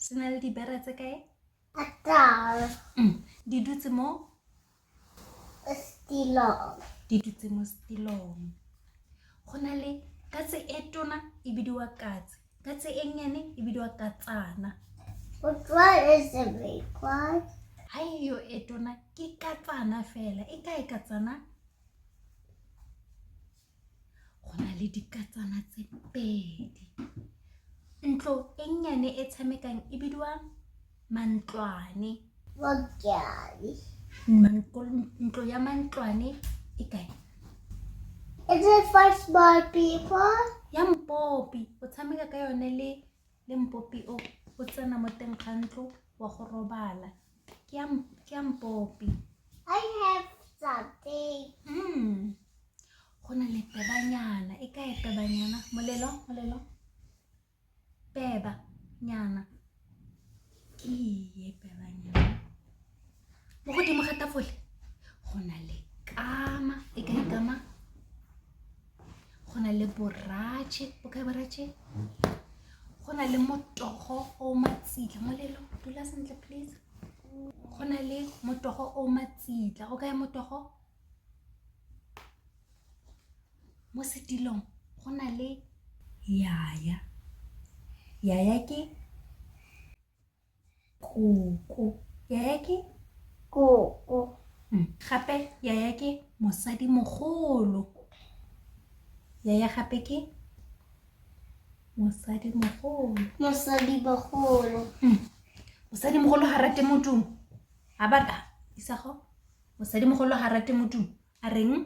Se na le dibera tse kae? Atal. Di dutse mo? Stilong. Di dutse mo setilong. Go na le katse e tona e bidiwa katse. Katse e nnyane e bidiwa katsana. Which one is the big one? Ha eyo e tona ke katsana fela. E kae katsana? Go na le dikatsana tse pedi. Ntlo e nnyane e tshamekang e bidiwa mantlwane. Mogyali. Ntlo ya mantlwane e kae? Is it for small people? Ya mpopi. O tshameka ka yone le mpopi o tsena mo teng ga ntlo wa go robala. Ke ya mpopi. I have something. Go na le pebanyana. E kae pebanyana? Molelo. Peba nyana. Ke ye pebanyana. Mo godimo ga tafole go na le kama. E kae kama? Go na le boratšhe. Bo kae boratšhe? Go na le motogo o matsitla. Molelo, dula sentle please. Go na le motogo o matsitla. Go kae motogo? Mo setilong go na le yaya. Yaya ke koko. Yaya ke Koko. gape yaya ke mosadi mogolo. Yaya gape ke mosadi mogolo. Mosadi bagolo. Mosadi mogolo ga rate modumo. A bata Isago. Mosadi mogolo ga rate modumo. A reng?